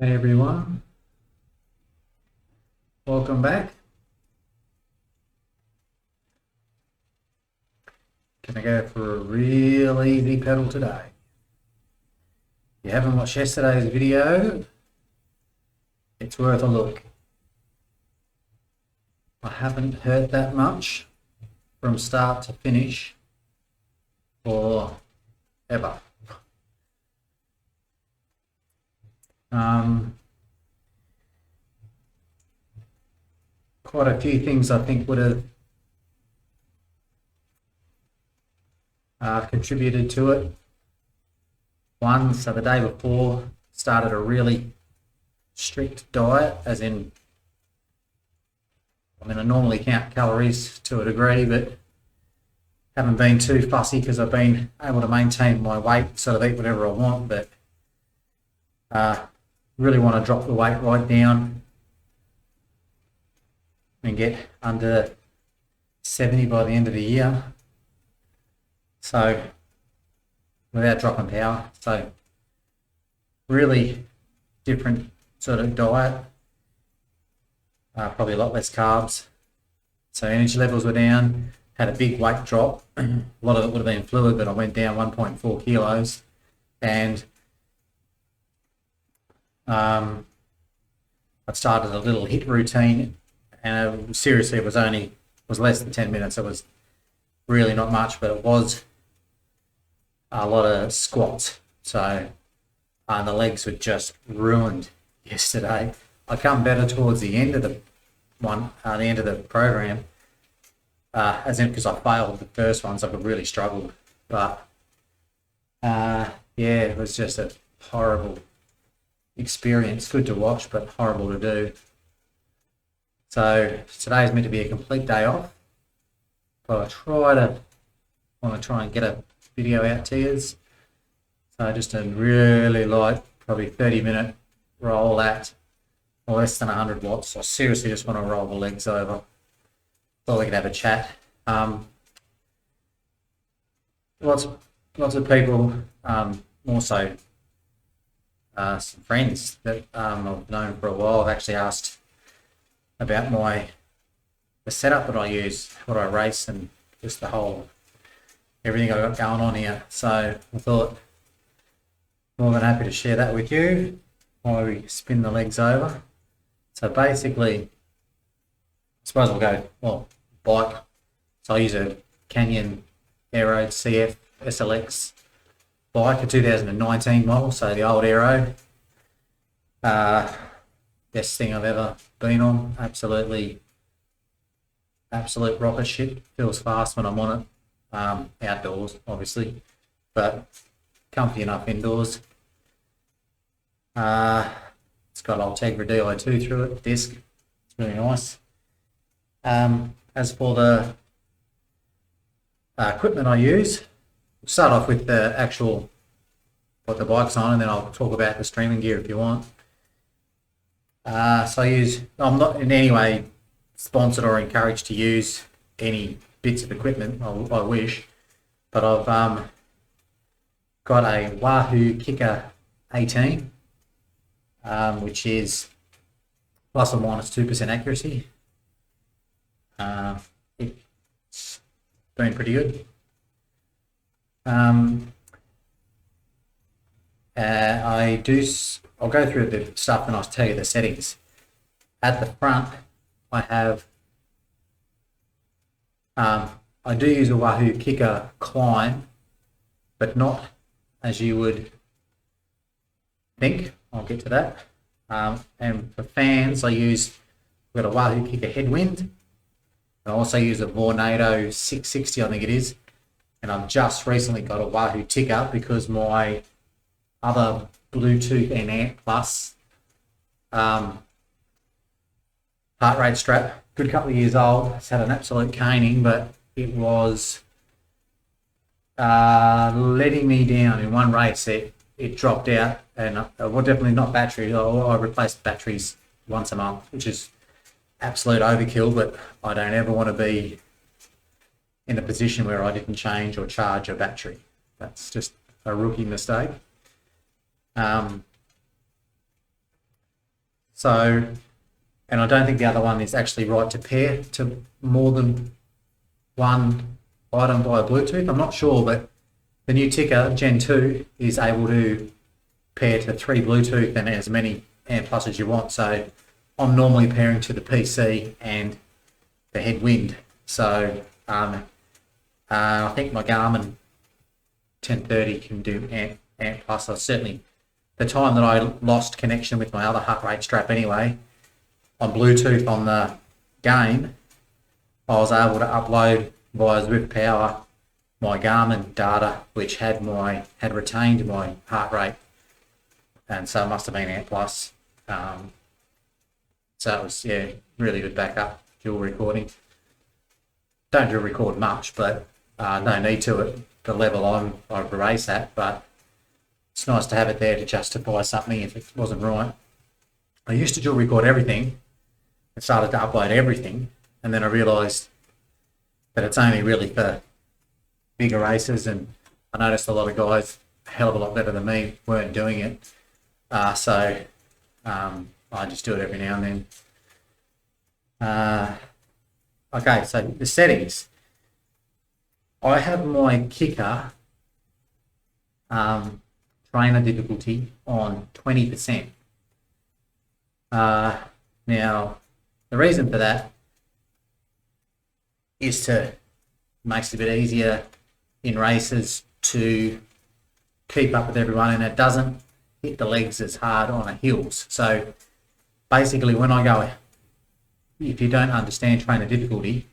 Hey everyone, welcome back. Gonna go for a real easy pedal today. If you haven't watched yesterday's video, it's worth a look. I haven't hurt that much from start to finish or ever. Quite a few things I think would have contributed to it. One, so the day before started a really strict diet, as in, I normally count calories to a degree, but haven't been too fussy because I've been able to maintain my weight, sort of eat whatever I want, but really want to drop the weight right down and get under 70 by the end of the year. So without dropping power. So really different sort of diet, probably a lot less carbs. So energy levels were down, had a big weight drop. A lot of it would have been fluid, but I went down 1.4 kilos. And I started a little HIIT routine, and seriously, it was less than 10 minutes. It was really not much, but it was a lot of squats. So the legs were just ruined yesterday. I come better towards the end of the end of the program, as in because I failed the first ones. I really struggled, but yeah, it was just a horrible experience. Good to watch, but horrible to do. So today is meant to be a complete day off, but I want to try and get a video out to you. So just a really light, probably 30-minute roll at less than 100 watts. I seriously just want to roll the legs over. Thought we could have a chat. Lots of people, more so some friends that I've known for a while, have actually asked about the setup that I use, what I race, and just the whole everything I've got going on here. So I thought more than happy to share that with you while we spin the legs over. So basically, I suppose I'll go bike. So I use a Canyon Aero CF SLX bike, a 2019 model, so the old Aero. Best thing I've ever been on. Absolute rocket ship. Feels fast when I'm on it. Outdoors, obviously, but comfy enough indoors. It's got Ultegra Di2 through it, disc. It's really nice. As for the equipment I use, we'll start off with the actual what the bike's on, and then I'll talk about the streaming gear if you want. So I'm not in any way sponsored or encouraged to use any bits of equipment. I wish, but I've got a Wahoo Kicker 18, which is plus or minus 2% accuracy. It's been pretty good. I'll go through the stuff and I'll tell you the settings. At the front, I have I do use a Wahoo Kicker Climb, but not as you would think. I'll get to that. And for fans, I've got a Wahoo Kicker Headwind. I also use a Vornado 660, I think it is. And I've just recently got a Wahoo Ticker because my other Bluetooth and Amp Plus heart rate strap, good couple of years old. It's had an absolute caning, but it was letting me down in one race. It dropped out, and well, definitely not battery. I replace batteries once a month, which is absolute overkill, but I don't ever want to be in a position where I didn't change or charge a battery. That's just a rookie mistake. So, and I don't think the other one is actually right to pair to more than one item via Bluetooth. I'm not sure, but the new Ticker Gen 2 is able to pair to 3 Bluetooth and as many amp plus as you want. So I'm normally pairing to the PC and the headwind. So I think my Garmin 1030 can do amp plus. I certainly, the time that I lost connection with my other heart rate strap anyway, on Bluetooth on the game, I was able to upload via Zwift Power my Garmin data, which had retained my heart rate, and so it must have been amp plus. So it was, yeah, really good backup, dual recording. Don't dual record much, but no need to at the level I race at, but it's nice to have it there to justify something if it wasn't right. I used to dual record everything and started to upload everything, and then I realised that it's only really for bigger races, and I noticed a lot of guys, a hell of a lot better than me, weren't doing it. So I just do it every now and then. Okay, so the settings. I have my kicker trainer difficulty on 20%. Now, the reason for that is to makes it a bit easier in races to keep up with everyone, and it doesn't hit the legs as hard on the hills. So basically, when I go, if you don't understand trainer difficulty,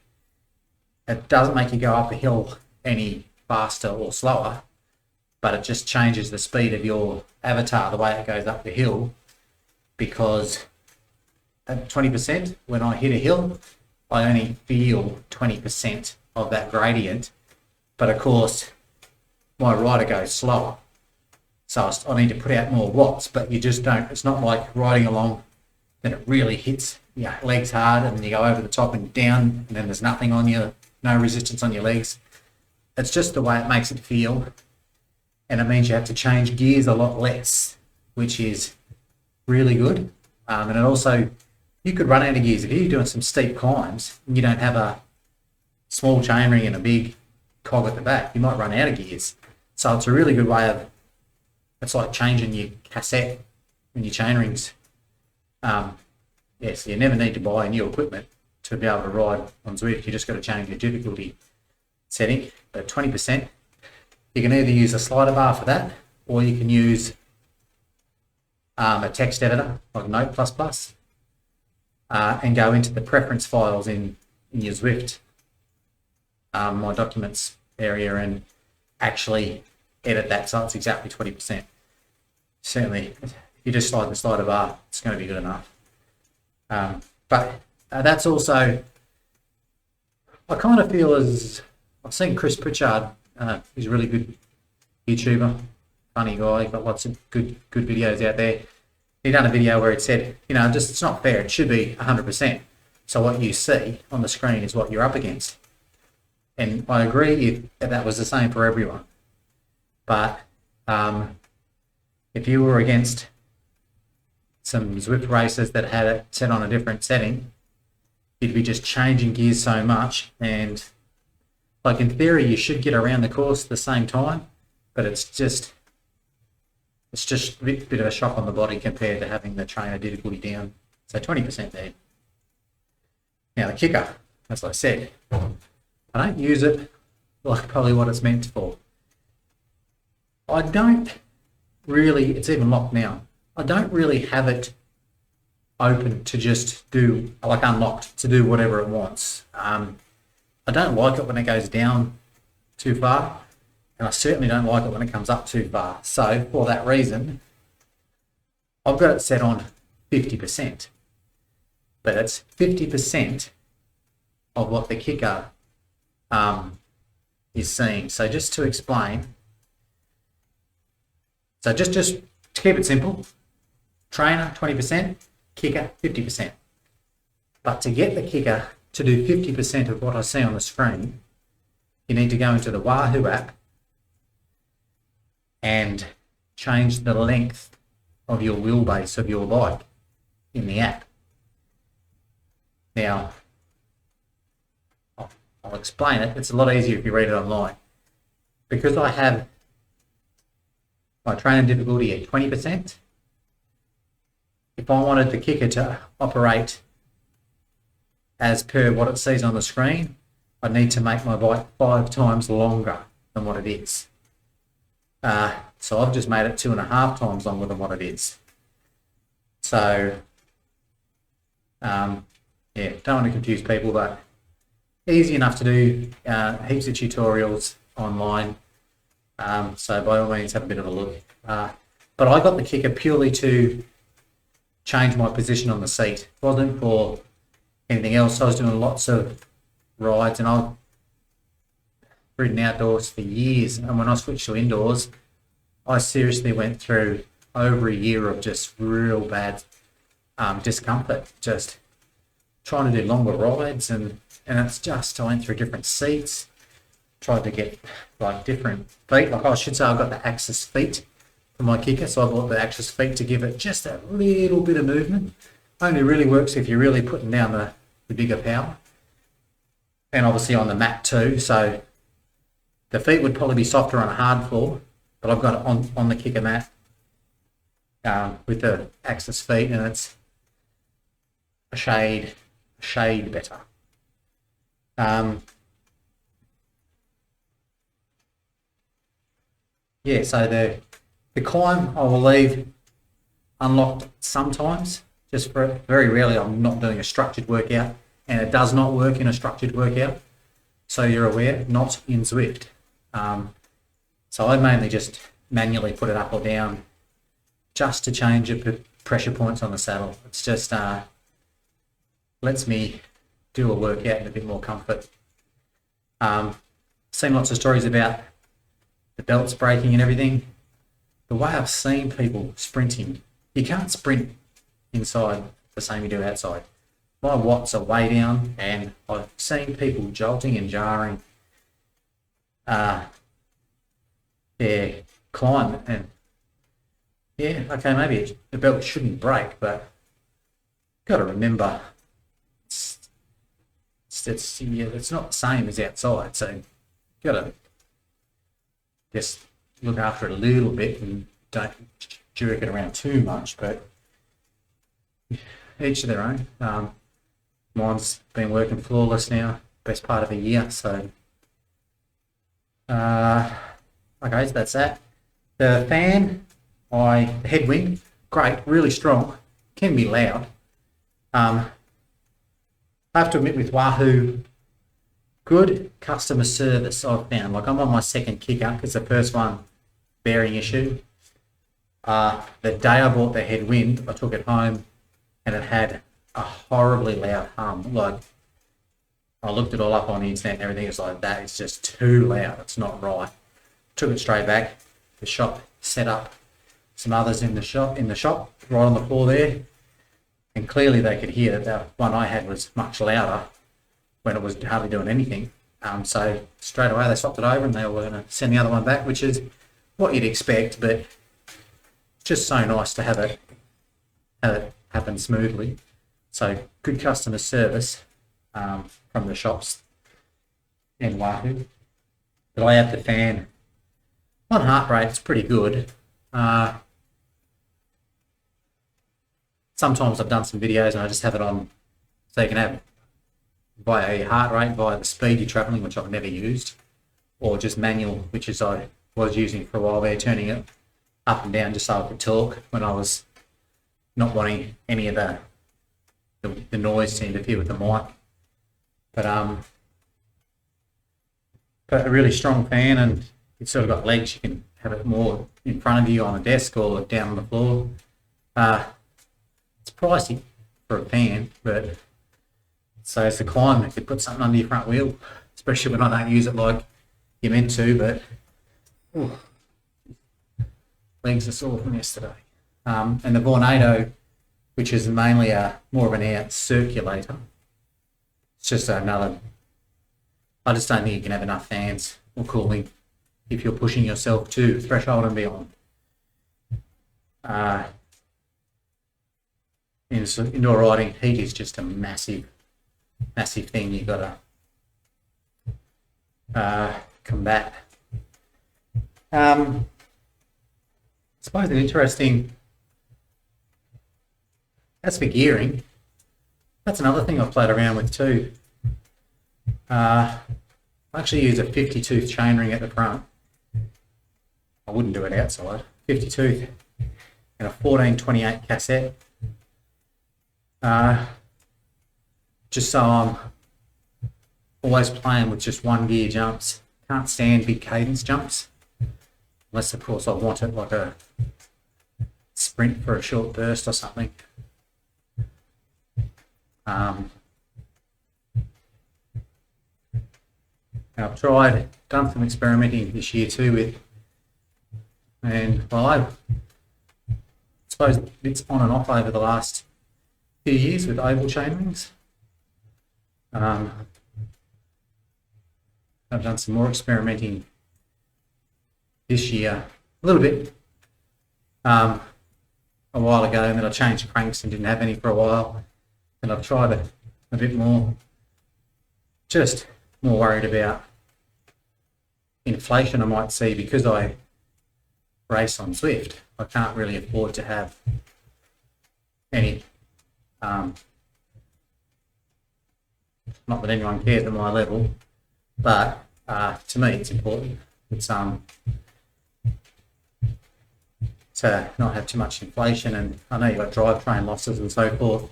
it doesn't make you go up a hill any faster or slower, but it just changes the speed of your avatar, the way it goes up the hill, because at 20%, when I hit a hill, I only feel 20% of that gradient, but of course my rider goes slower, so I need to put out more watts, but you just don't, it's not like riding along then it really hits your legs hard and then you go over the top and down and then there's nothing on you, no resistance on your legs. It's just the way it makes it feel, and it means you have to change gears a lot less, which is really good. And it also, you could run out of gears if you're doing some steep climbs and you don't have a small chainring and a big cog at the back, you might run out of gears. So it's a really good way of, it's like changing your cassette and your chainrings. So you never need to buy new equipment to be able to ride on Zwift. You just got to change your difficulty setting. But 20%, you can either use a slider bar for that, or you can use a text editor like Note++, and go into the preference files in your Zwift, my documents area, and actually edit that so it's exactly 20%. Certainly, if you just slide the slider bar, it's going to be good enough. But that's also, I kind of feel as, I've seen Chris Pritchard, he's a really good YouTuber, funny guy, got lots of good videos out there. He done a video where it said, just it's not fair, it should be 100%. So what you see on the screen is what you're up against. And I agree if that was the same for everyone. But if you were against some Zwift races that had it set on a different setting, you'd be just changing gears so much, and like in theory you should get around the course at the same time, but it's just a bit of a shock on the body compared to having the trainer difficulty down. So 20% there. Now the kicker, as I said, I don't use it like probably what it's meant for. I don't really, it's even locked now, I don't really have it open to just do, like unlocked to do whatever it wants. I don't like it when it goes down too far, and I certainly don't like it when it comes up too far. So for that reason, I've got it set on 50%, but it's 50% of what the kicker is seeing. So just to explain, so just to keep it simple, trainer 20%, kicker 50%. But to get the kicker to do 50% of what I see on the screen, you need to go into the Wahoo app and change the length of your wheelbase of your bike. in the app. Now, I'll explain it. It's a lot easier if you read it online. Because I have my training difficulty at 20%, if I wanted the kicker to operate as per what it sees on the screen, I need to make my bike 5 times longer than what it is. So I've just made it 2.5 times longer than what it is. So, yeah, don't want to confuse people, but easy enough to do. Heaps of tutorials online. So by all means, have a bit of a look. But I got the kicker purely to change my position on the seat. It wasn't for anything else. I was doing lots of rides, and I've ridden outdoors for years. And when I switched to indoors, I seriously went through over a year of just real bad discomfort, just trying to do longer rides, and it's just, I went through different seats, tried to get like different feet. Like I should say, I got the Axis feet for my kicker, so I bought the Axis feet to give it just a little bit of movement. Only really works if you're really putting down the bigger power, and obviously on the mat too. So the feet would probably be softer on a hard floor, but I've got it on the kicker mat with the Axis feet, and it's a shade better. Yeah, so the climb I will leave unlocked sometimes, just for very rarely. I'm not doing a structured workout, and it does not work in a structured workout, so you're aware, not in Zwift. So I mainly just manually put it up or down just to change the pressure points on the saddle. It's just lets me do a workout in a bit more comfort. Seen lots of stories about the belts breaking and everything. The way I've seen people sprinting, you can't sprint inside the same you do outside. My watts are way down, and I've seen people jolting and jarring. Yeah, climb, and yeah, okay, maybe the belt shouldn't break, but got to remember it's not the same as outside, so got to just look after it a little bit and don't jerk it around too much, but each of their own. Mine's been working flawless now, best part of a year, so okay, so that's that. The fan, the headwind, great, really strong, can be loud. I have to admit, with Wahoo, good customer service I've found. Like, I'm on my second kicker because the first one, bearing issue. The day I bought the headwind, I took it home and it had a horribly loud hum. Like, I looked it all up on the internet and everything. It's like, that is just too loud. It's not right. Took it straight back. The shop set up some others in the shop, right on the floor there. And clearly they could hear that the one I had was much louder when it was hardly doing anything. So straight away they swapped it over, and they were going to send the other one back, which is what you'd expect, but it's just so nice to have it happen smoothly. So good customer service from the shops in Wahoo. But I have the fan on heart rate. It's pretty good. Sometimes I've done some videos and I just have it on so you can have via your heart rate, via the speed you're traveling, which I've never used, or just manual, which is I was using for a while there, turning it up and down just so I could talk when I was not wanting any of the noise to interfere with the mic. But a really strong fan, and it's sort of got legs. You can have it more in front of you on a desk or down on the floor. It's pricey for a fan, but so it's the climb. If you put something under your front wheel, especially when I don't use it like you're meant to, but legs are sore from yesterday. And the Vornado, which is mainly more of an air circulator, it's just another. I just don't think you can have enough fans or cooling if you're pushing yourself to threshold and beyond. In with indoor riding, heat is just a massive thing you've got to combat. I suppose an interesting, as for gearing, that's another thing I've played around with too. I actually use a 50 tooth chainring at the front. I wouldn't do it outside. 50 tooth and a 1428 cassette. Just so I'm always playing with just one gear jumps. Can't stand big cadence jumps. Unless of course I want it like a sprint for a short burst or something. And I've done some experimenting this year too with, and well, I suppose it's on and off over the last few years with oval chainrings. I've done some more experimenting this year, a little bit a while ago, and then I changed cranks and didn't have any for a while, and I've tried it a bit more, just more worried about inflation I might see because I race on Zwift. I can't really afford to have any, not that anyone cares at my level, but to me it's important. It's to not have too much inflation, and I know you've got drivetrain losses and so forth,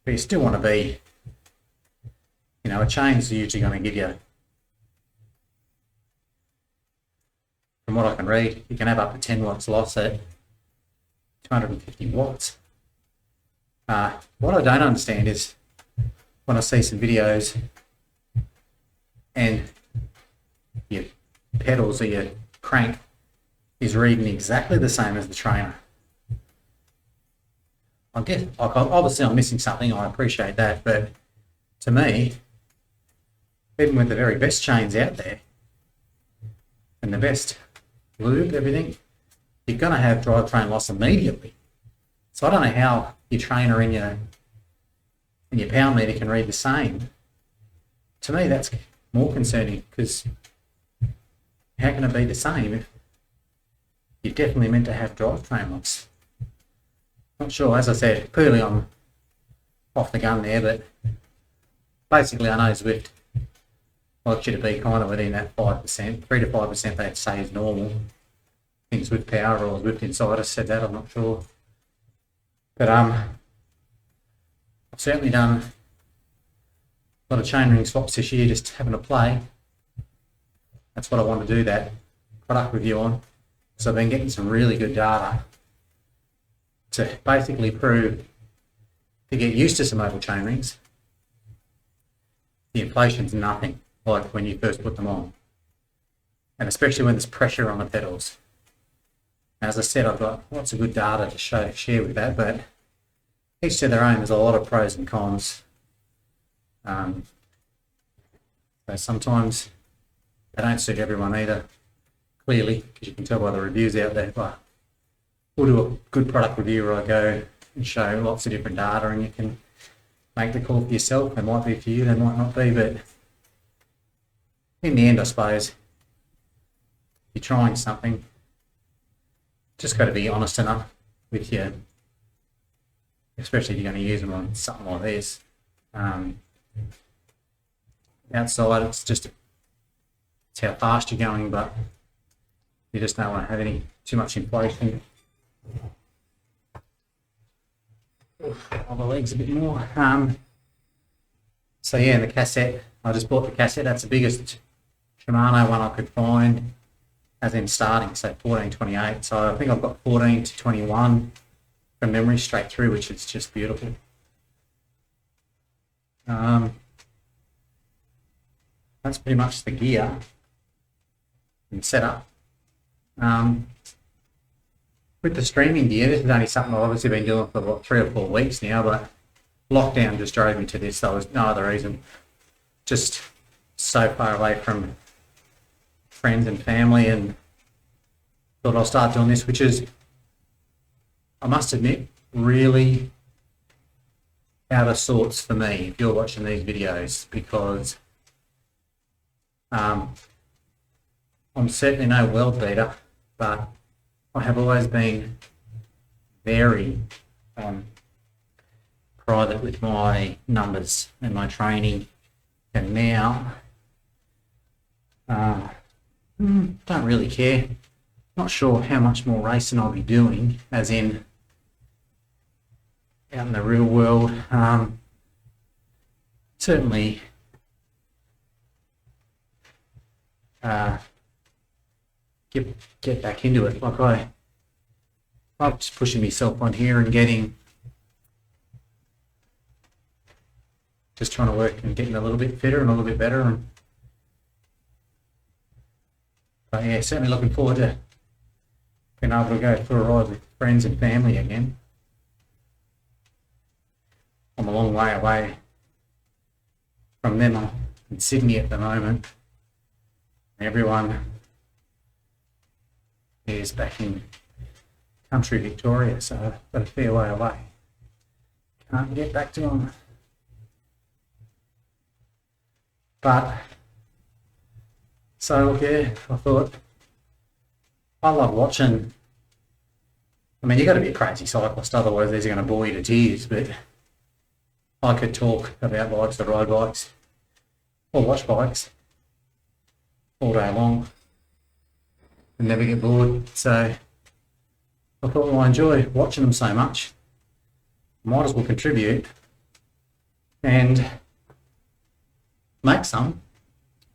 but you still want to be, you know, a chain's usually going to give you, from what I can read, you can have up to 10 watts loss at 250 watts. What I don't understand is when I see some videos and your pedals or your crank is reading exactly the same as the trainer. I guess, obviously I'm missing something, I appreciate that, but to me, even with the very best chains out there and the best lube, everything, you're going to have drivetrain loss immediately. So I don't know how your trainer and your pound meter can read the same. To me, that's more concerning, because how can it be the same if you're definitely meant to have drivetrain loss? Not sure, as I said, clearly I'm off the gun there, but basically I know Zwift likes you to be kind of within that 5%, 3 to 5% they'd say is normal. I think Zwift Power or Zwift Insider said that, I'm not sure. But I've certainly done a lot of chainring swaps this year, just having a play. That's what I want to do that product review on. So I've been getting some really good data to basically prove, to get used to some oval chainrings, the inflation's nothing like when you first put them on, and especially when there's pressure on the pedals. As I said, I've got lots of good data to share with that, but each to their own. There's a lot of pros and cons. So sometimes they don't suit everyone either, clearly, because you can tell by the reviews out there. But we'll do a good product review where I go and show lots of different data, and you can make the call for yourself. They might be for you, they might not be, but in the end, I suppose, if you're trying something, just got to be honest enough with you, especially if you're going to use them on something like this. Outside, it's how fast you're going, but you just don't want to have too much inflation. On the legs a bit more. So yeah, the cassette, I just bought the cassette. That's the biggest Shimano one I could find, as in starting, so 1428. So I think I've got 14 to 21 from memory straight through, which is just beautiful. That's pretty much the gear and setup. With the streaming gear, this is only something I've obviously been doing for about 3 or 4 weeks now, but lockdown just drove me to this. There was no other reason. Just so far away from friends and family, and thought I'll start doing this, which is, I must admit, really out of sorts for me if you're watching these videos, because I'm certainly no world beater, but I have always been very private with my numbers and my training, and now don't really care. Not sure how much more racing I'll be doing, as in out in the real world. Certainly get back into it. Like I'm just pushing myself on here and just trying to work and getting a little bit fitter and a little bit better. But yeah, certainly looking forward to being able to go for a ride with friends and family again. I'm a long way away from them. I'm in Sydney at the moment. Everyone is back in country Victoria, so I've got a fair way away. Can't get back to them. But, so yeah, I thought, I love watching. I mean, you've got to be a crazy cyclist, otherwise these are going to bore you to tears, but I could talk about bikes or ride bikes or watch bikes all day long and never get bored. So I thought, well, I enjoy watching them so much, might as well contribute and make some,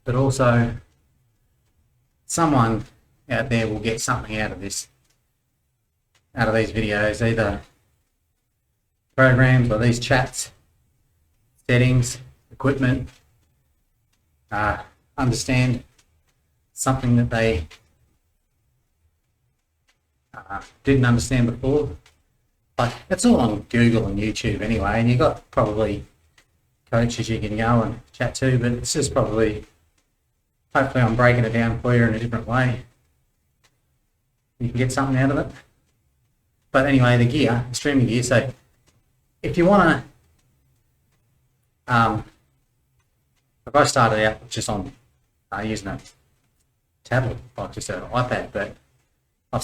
but also someone out there will get something out of this, out of these videos, either programs or these chats, settings, equipment, understand something that they didn't understand before. But it's all on Google and YouTube anyway, and you've got probably coaches you can go and chat to, but it's just probably, hopefully I'm breaking it down for you in a different way. You can get something out of it. But anyway, the gear, streaming gear, so if you want to, if I started out just on using a tablet, like just an iPad, but I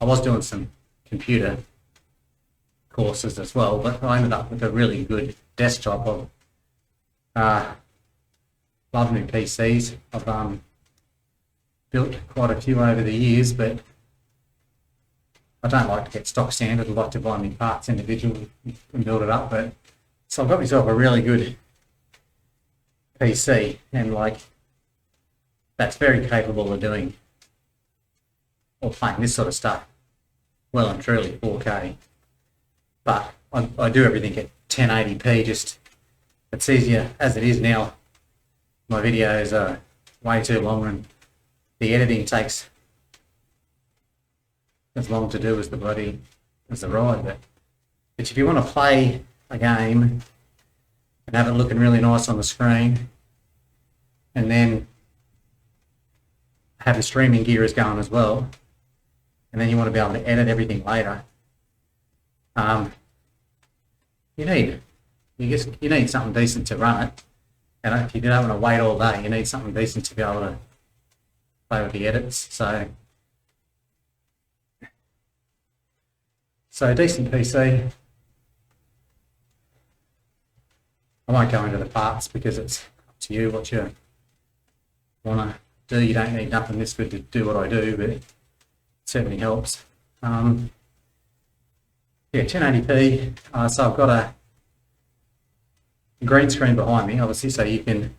was doing some computer courses as well, but I ended up with a really good desktop. Of love new PCs. I've built quite a few over the years, but I don't like to get stock standard. I like to buy me parts individually and build it up. But so I've got myself a really good PC, and like that's very capable of doing or playing this sort of stuff well and truly 4K. But I do everything at 1080p. Just it's easier as it is now. My videos are way too long, and the editing takes as long to do as the ride. But if you want to play a game and have it looking really nice on the screen, and then have the streaming gear as going as well, and then you want to be able to edit everything later, you need something decent to run it. And if you don't want to wait all day, you need something decent to be able to play with the edits. So a decent PC. I won't go into the parts because it's up to you what you want to do. You don't need nothing this good to do what I do, but it certainly helps. Yeah, 1080p. So I've got a green screen behind me, obviously, so you can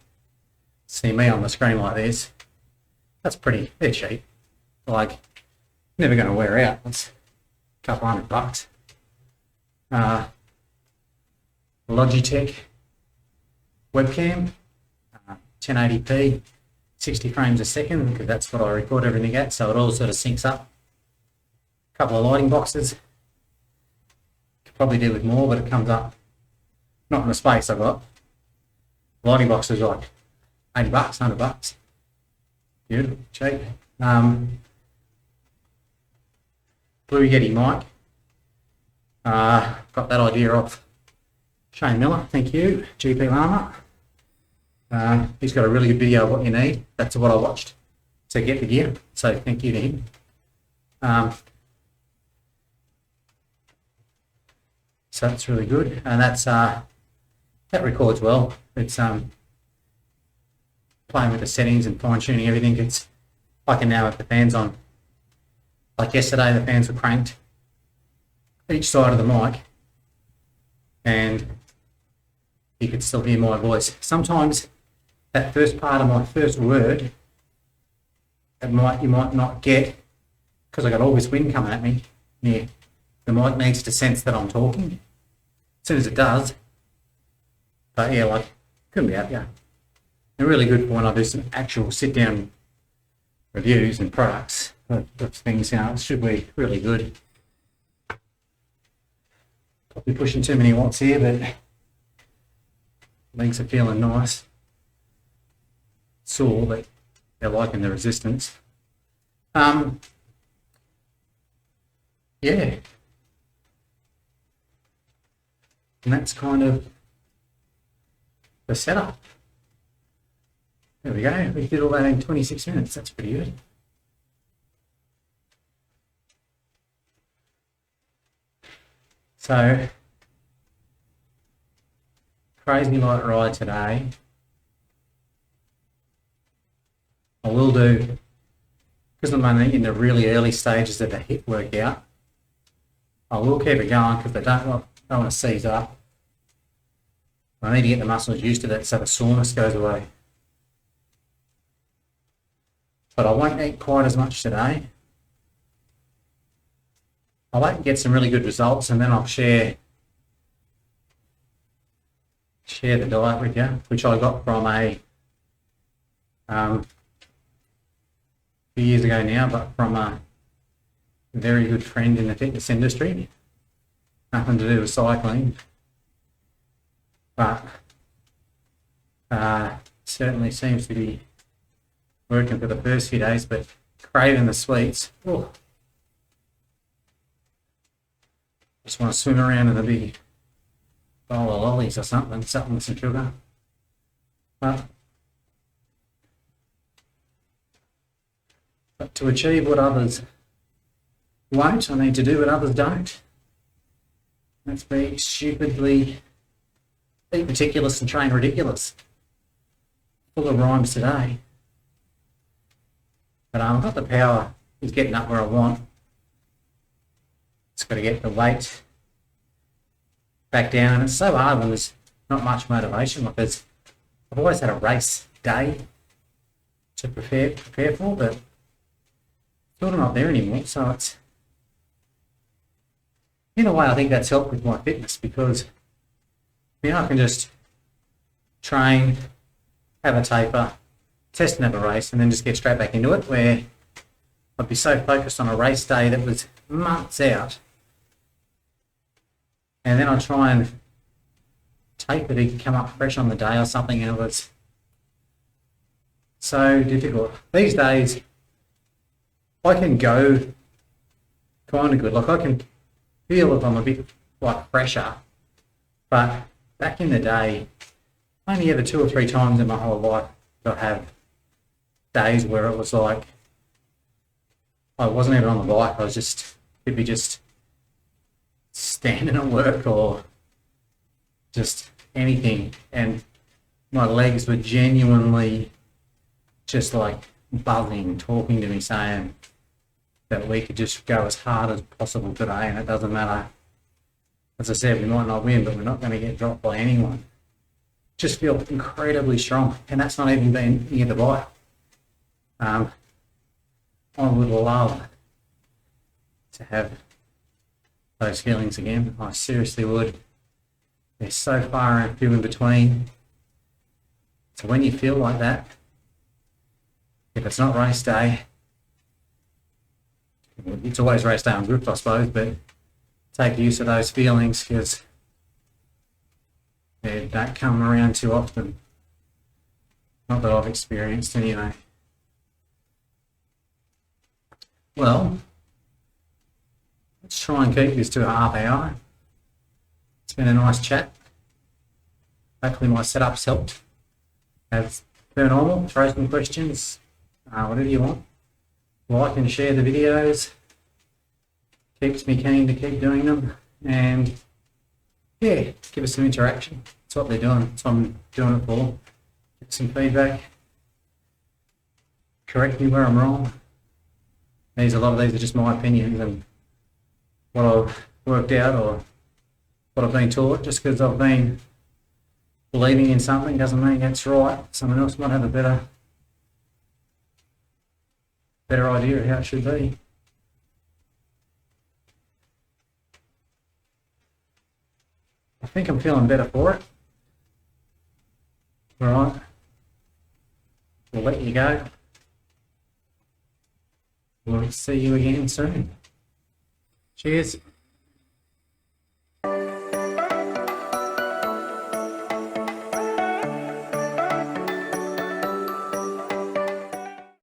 see me on the screen like this. That's they're cheap. Like, never going to wear out. It's a couple $100. Logitech webcam, 1080p, 60 frames a second, because that's what I record everything at, so it all sort of syncs up. A couple of lighting boxes. Could probably do with more, but it comes up not in the space I've got. Lighting boxes are like $80, $100. Beautiful, cheap. Blue Yeti mic. Got that idea off Shane Miller, thank you. GP Lama. He's got a really good video of what you need. That's what I watched to get the gear. So thank you to him. So that's really good, and that's that records well. It's playing with the settings and fine tuning everything. It's I can now have the fans on. Like yesterday, the fans were cranked each side of the mic, and you could still hear my voice. Sometimes that first part of my first word, you might not get because I got all this wind coming at me. Yeah, the mic needs to sense that I'm talking. As soon as it does, but yeah, like couldn't be happier. And really good for when I do some actual sit-down reviews and products of things. You know, it should be really good. Probably pushing too many watts here, but legs are feeling nice. Sore, but they're liking the resistance. Yeah. And that's kind of the setup. There we go. We did all that in 26 minutes. That's pretty good. So, crazy light ride today. I will do, because I'm only in the really early stages of the HIIT workout, I will keep it going because I don't want to seize up. I need to get the muscles used to that so the soreness goes away. But I won't eat quite as much today. I'll wait and get some really good results, and then I'll share the diet with you, which I got from a few years ago now, but from a very good friend in the fitness industry. Nothing to do with cycling, but certainly seems to be working for the first few days, but craving the sweets. Oh. Just want to swim around in a big bowl of lollies or something with some sugar. But to achieve what others won't, I need to do what others don't. That's be stupidly be meticulous and train ridiculous. Full of rhymes today. But I've got the power. It's getting up where I want. It's got to get the weight back down, and it's so hard when there's not much motivation. Like I've always had a race day to prepare for, but sort of not there anymore. So it's in a way I think that's helped with my fitness because I can just train, have a taper, test and have a race, and then just get straight back into it. Where I'd be so focused on a race day that was months out. And then I'd try and taper to come up fresh on the day or something, and it was so difficult. These days, I can go kind of good. Like I can feel if I'm a bit like fresher, but back in the day, only ever 2 or 3 times in my whole life did I have days where it was like I wasn't even on the bike. Could be just standing at work or just anything, and my legs were genuinely just like buzzing, talking to me, saying that we could just go as hard as possible today, and it doesn't matter. As I said, we might not win, but we're not going to get dropped by anyone. Just feel incredibly strong, and that's not even being near the bike. I would love to have those feelings again. I seriously would. They're so far and few in between. So when you feel like that, if it's not race day, it's always race day on Zwift, I suppose, but take use of those feelings because they don't come around too often. Not that I've experienced anyway. Well, let's try and keep this to a half hour. It's been a nice chat. Hopefully my setup's helped. As per normal, throw some questions, whatever you want. Like and share the videos. Keeps me keen to keep doing them. And yeah, give us some interaction. That's what they're doing. That's what I'm doing it for. Get some feedback. Correct me where I'm wrong. A lot of these are just my opinions and what I've worked out or what I've been taught. Just because I've been believing in something doesn't mean that's right. Someone else might have a better idea of how it should be. I think I'm feeling better for it. All right, we'll let you go. We'll see you again soon. Cheers.